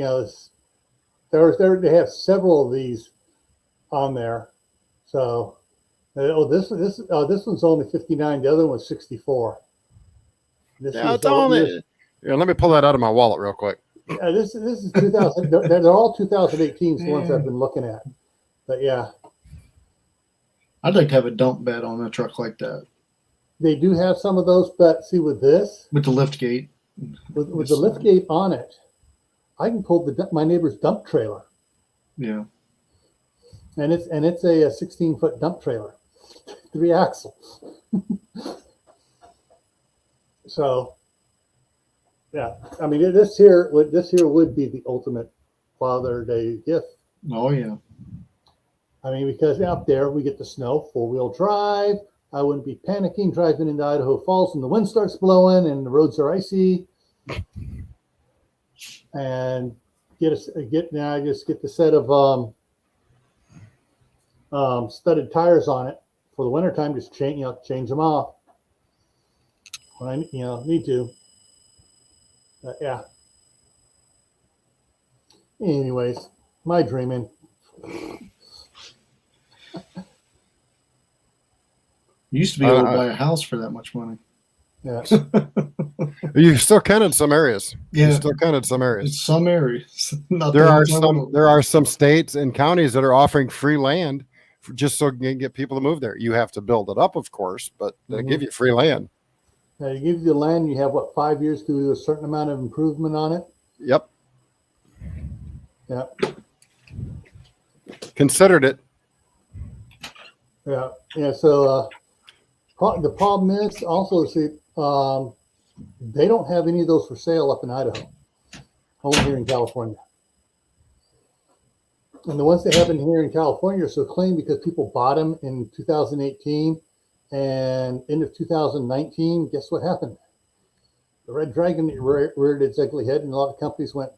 have several of these on there. So, this one's only 59. The other one's 64. Yeah, it's only. Yeah, let me pull that out of my wallet real quick. Yeah, this is 2000. They're all 2018s, the ones I've been looking at. But yeah, I'd like to have a dump bed on a truck like that they do have some of those. But see, with this, with the lift gate, with the lift gate on it, I can pull my neighbor's dump trailer. Yeah, and it's a 16-foot dump trailer, 3 axles. So, yeah, I mean, this here would be the ultimate Father's Day gift. oh yeah. I mean, because out there we get the snow, 4-wheel drive. I wouldn't be panicking driving into Idaho Falls and the wind starts blowing and the roads are icy. And just get the set of studded tires on it for the wintertime. Just change them off when I need to. Yeah. Anyways, my dreaming. You used to be able to buy a house for that much money. Yeah. You still can in some areas. Yeah. You still can in some In areas. some areas. There are some states and counties that are offering free land just so you can get people to move there. You have to build it up, of course, but they give you free land. Now, you give you the land, you have 5 years to do a certain amount of improvement on it. Yep. Yeah. Considered it. Yeah. Yeah. So the problem is also, see, they don't have any of those for sale up in Idaho, only here in California. And the ones they have in here in California are so clean because people bought them in 2018 and end of 2019. Guess what happened? The red dragon reared its ugly head, and a lot of companies went.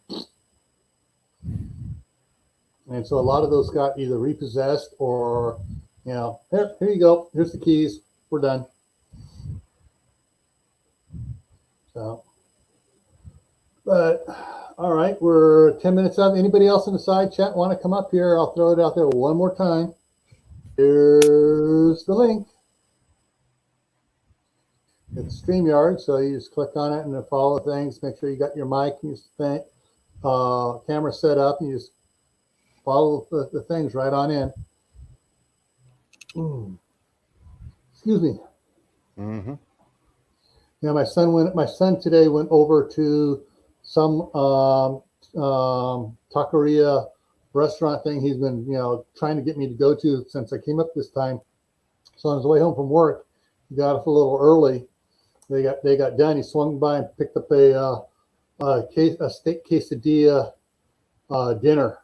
And so a lot of those got either repossessed or, here you go. Here's the keys. We're done. So, but all right, we're 10 minutes up. Anybody else in the side chat want to come up here? I'll throw it out there one more time. Here's the link. It's StreamYard, so you just click on it and then follow things. Make sure you got your mic and your camera set up, and you just follow the things right on in. Excuse me. Mm-hmm. Yeah, my son today went over to some taqueria restaurant thing he's been trying to get me to go to since I came up this time. So on his way home from work, he got up a little early. They got done. He swung by and picked up a steak quesadilla dinner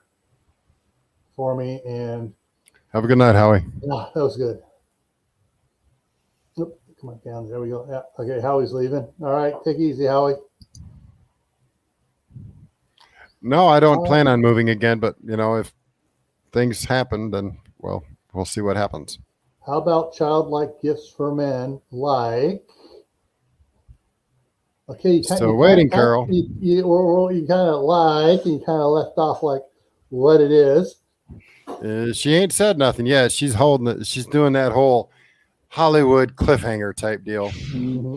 for me, and Have a good night, Howie. yeah, that was good. Oop, come on down. There we go. Yeah. Okay, Howie's leaving. All right, take it easy, Howie. No, I don't plan on moving again, but if things happen, then we'll see what happens. How about childlike gifts for men? Like, okay, Still waiting, Carol. You kind of like, and you kind of left off like what it is. She ain't said nothing yet. She's holding it. She's doing that whole Hollywood cliffhanger type deal. Mm-hmm.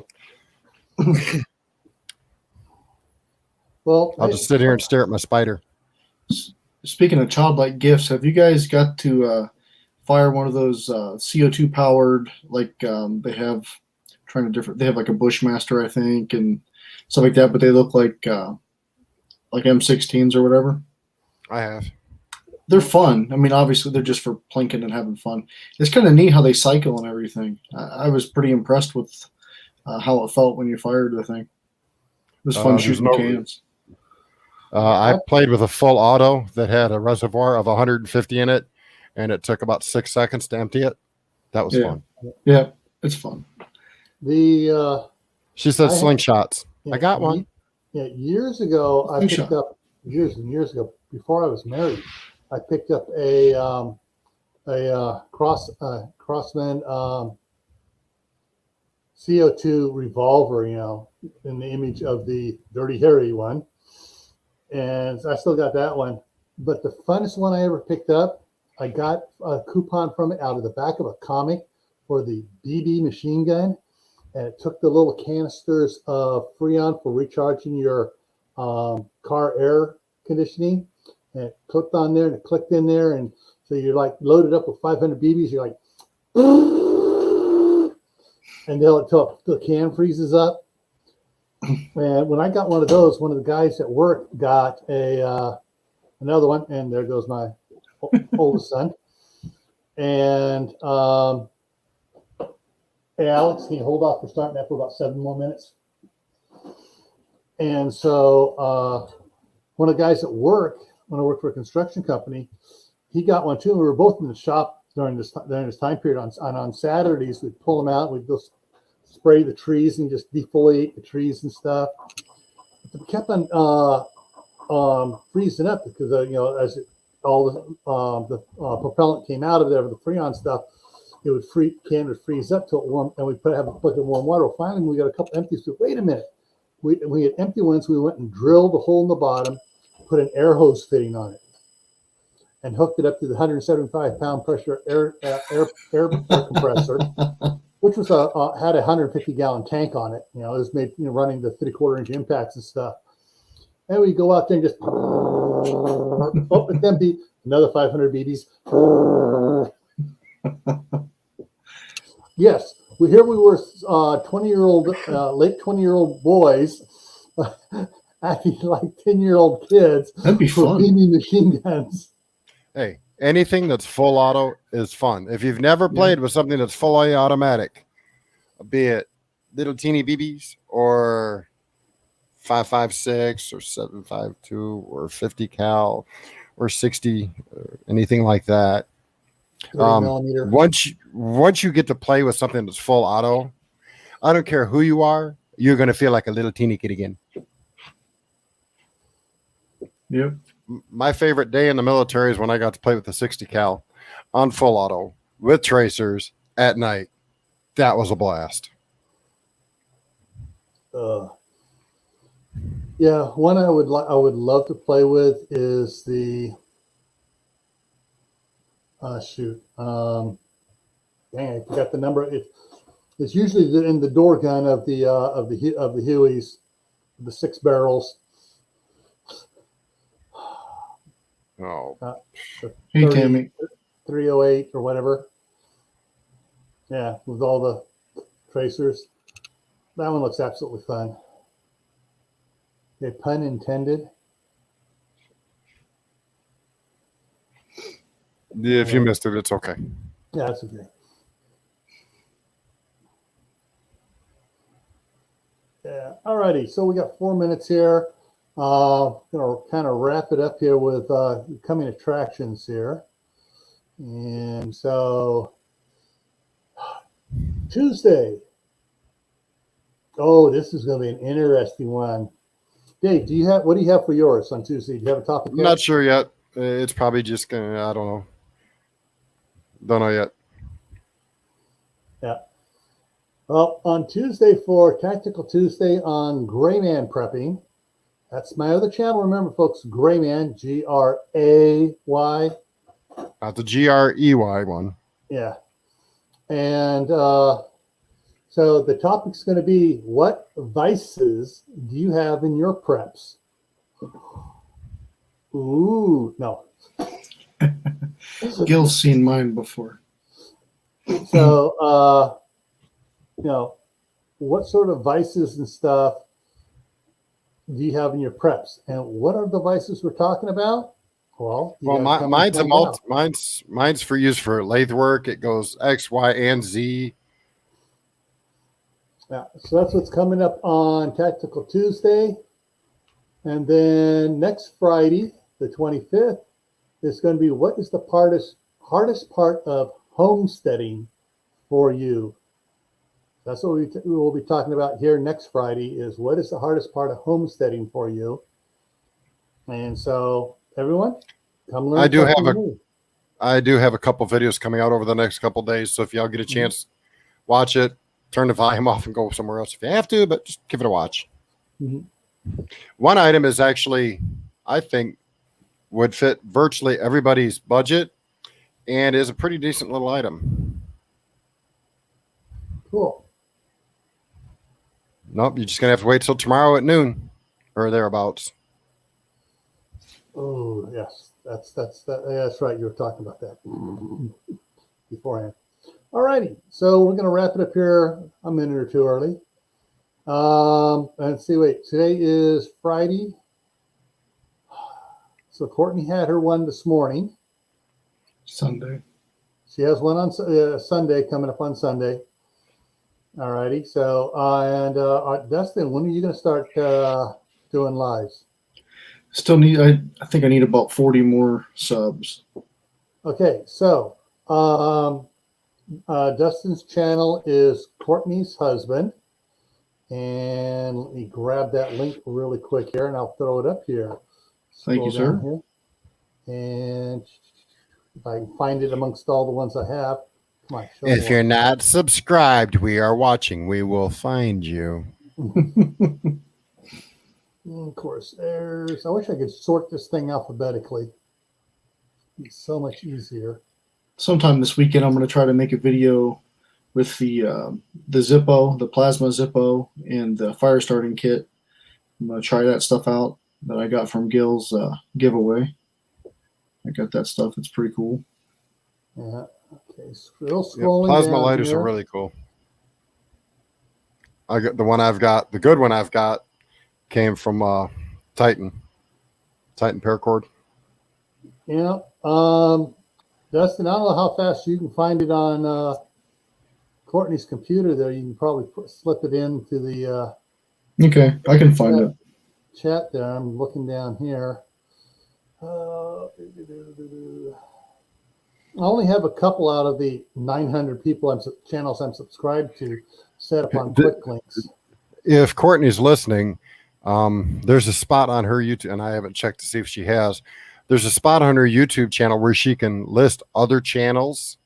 Well, I'll just sit here and stare at my spider. Speaking of childlike gifts, have you guys got to fire one of those CO2 powered, like they have they have like a Bushmaster, I think, and stuff like that, but they look like M16s or whatever? I have. they're fun. I mean, obviously they're just for plinking and having fun. It's kind of neat how they cycle and everything. I was pretty impressed with how it felt when you fired the thing. It was fun shooting cans. I played with a full auto that had a reservoir of 150 in it, and it took about 6 seconds to empty it. That was fun. Yeah, it's fun. She said slingshots. I got one. Yeah, years ago, I picked up years and years ago before I was married. I picked up a Crossman CO2 revolver, in the image of the Dirty Harry one, and I still got that one. But the funnest one I ever picked up, I got a coupon from it out of the back of a comic for the BB machine gun. And it took the little canisters of Freon for recharging your car air conditioning. And it clicked on there and it clicked in there. And so you're like loaded up with 500 BBs. You're like, until the can freezes up. And when I got one of those, one of the guys at work got another one. And there goes my oldest son. And hey, Alex, can you hold off for starting that for about 7 more minutes? And so one of the guys at work, when I worked for a construction company, he got one too. We were both in the shop during this time period. On Saturdays, we'd pull them out. We'd go spray the trees and just defoliate the trees and stuff. But we kept on freezing up because, as all the propellant came out of there, the Freon stuff, it would can would freeze up till it warm, and we have a bucket of warm water. Finally, we got a couple empties. So wait a minute, we had empty ones. We went and drilled a hole in the bottom, put an air hose fitting on it, and hooked it up to the 175-pound pressure air compressor, which was had a 150-gallon tank on it. It was made running the 3/4-inch impacts and stuff. And we go out there and just it's empty. Another 500 BBs. Yes, here we were, 20-year-old, late 20-year-old boys acting like 10-year-old kids. That'd be fun. BB machine guns. Hey, anything that's full auto is fun. If you've never played with something that's fully automatic, be it little teeny BBs or 5.56 or 7.52 or 50 cal or 60, or anything like that. Once you get to play with something that's full auto, I don't care who you are, you're going to feel like a little teeny kid again. Yep. My favorite day in the military is when I got to play with the 60 cal on full auto with tracers at night. That was a blast. Yeah, one I would love to play with is the dang, I forgot the number. It's usually in the door gun of the Hueys, the 6 barrels. Oh, hey, Tammy. 308 or whatever. Yeah, with all the tracers. That one looks absolutely fun. Okay, pun intended. yeah, if you missed it, it's okay. Yeah, that's okay. Yeah, alrighty. So we got 4 minutes here. Gonna kind of wrap it up here with coming attractions here. And so Tuesday. Oh, this is going to be an interesting one. Dave, what do you have for yours on Tuesday? Do you have a topic? I'm not sure yet. It's probably just gonna, I don't know. Don't know yet. Yeah. Well, on Tuesday for Tactical Tuesday on Grayman prepping. That's my other channel. Remember, folks, Grayman, Gray. Not the GREY one. Yeah. And so the topic's going to be, what vices do you have in your preps? Ooh, no. Gil's seen mine before. So, what sort of vices and stuff do you have in your preps? And what are the vices we're talking about? Well, you Well, gotta come and mine's a find multi, out. mine's for use for lathe work. It goes X, Y, and Z. Yeah, so that's what's coming up on Tactical Tuesday. And then next Friday, the 25th, is going to be what is the hardest part of homesteading for you? That's what we will be talking about here next Friday is what is the hardest part of homesteading for you? And so everyone, come learn I do something have new. I do have a couple videos coming out over the next couple days. So if y'all get a chance, watch it. Turn the volume off and go somewhere else if you have to, but just give it a watch. Mhm. One item is actually, I think, would fit virtually everybody's budget and is a pretty decent little item. Cool. Nope, you're just going to have to wait till tomorrow at noon or thereabouts. Oh, yes. That's right. You were talking about that beforehand. All righty. So we're going to wrap it up here a minute or two early. Let's see. Wait, today is Friday. So Courtney had her one this morning. Sunday. She has one on Sunday, coming up on Sunday. All righty. So, Dustin, when are you going to start doing lives? Still need. I think I need about 40 more subs. Okay. So, Dustin's channel is Courtney's husband. And let me grab that link really quick here, and I'll throw it up here. Thank you, Scroll down sir. here. And if I can find it amongst all the ones I have. Come on, show If me you're one. not subscribed, we are watching. We will find you. Of course, I wish I could sort this thing alphabetically. It'd be so much easier. Sometime this weekend, I'm going to try to make a video with the Zippo, the plasma Zippo, and the fire starting kit. I'm going to try that stuff out that I got from Gil's giveaway. I got that stuff. It's pretty cool. Yeah. Okay. Still Yeah, scrolling plasma down lighters here. are really cool. I got the one I've got. The good one I've got came from Titan paracord. Yeah. Dustin, I don't know how fast you can find it on Courtney's computer there. You can probably slip it into the Okay, I can find it. chat there. I'm looking down here. I only have a couple out of the 900 channels I'm subscribed to set up on quick links. If Courtney's listening, there's a spot on her YouTube, and I haven't checked to see if she has. There's a spot on her YouTube channel where she can list other channels.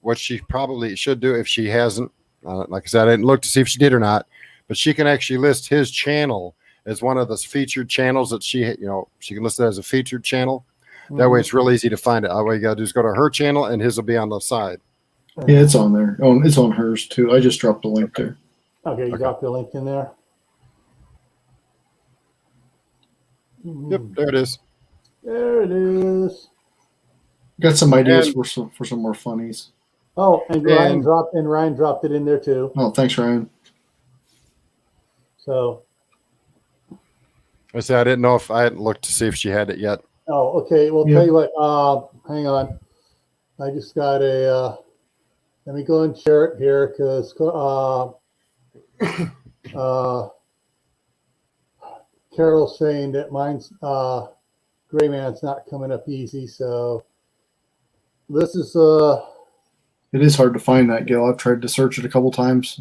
What she probably should do if she hasn't, like I said, I didn't look to see if she did or not, but she can actually list his channel as one of those featured channels that she can list it as a featured channel. That way it's real easy to find it. All you got to do is go to her channel and his will be on the side. Yeah, it's on there. Oh, it's on hers too. I just dropped a link there. Okay, you Okay. dropped the link in there. Yep, there it is. There it is. Got some ideas And- for some more funnies. Oh, and Ryan And- dropped it in there too. Oh, thanks, Ryan. So, I said I didn't know if I hadn't looked to see if she had it yet. oh, okay. Well, Yeah. tell you what. Hang on. I just got a. Let me go and share it here because Carol's saying that mine's Gray Man's not coming up easy. So this is It is hard to find that, Gil. I've tried to search it a couple times.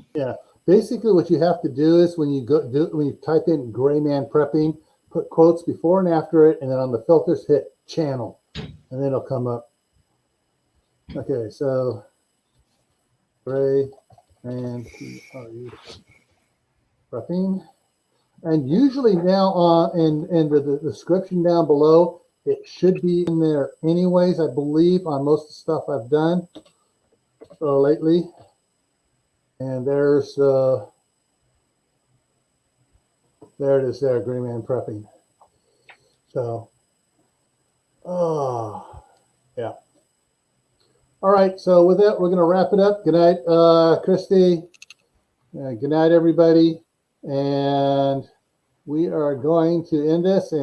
basically what you have to do is when you type in Gray Man prepping, put quotes before and after it, and then on the filters hit channel, and then it'll come up. Okay, so Gray Man prepping, and usually now in the description down below, it should be in there anyways. I believe on most of the stuff I've done lately. And there's there it is there, Gray Man prepping. So yeah. All right, so with that, we're gonna wrap it up. Good night, Christy. Good night, everybody. And we are going to end this and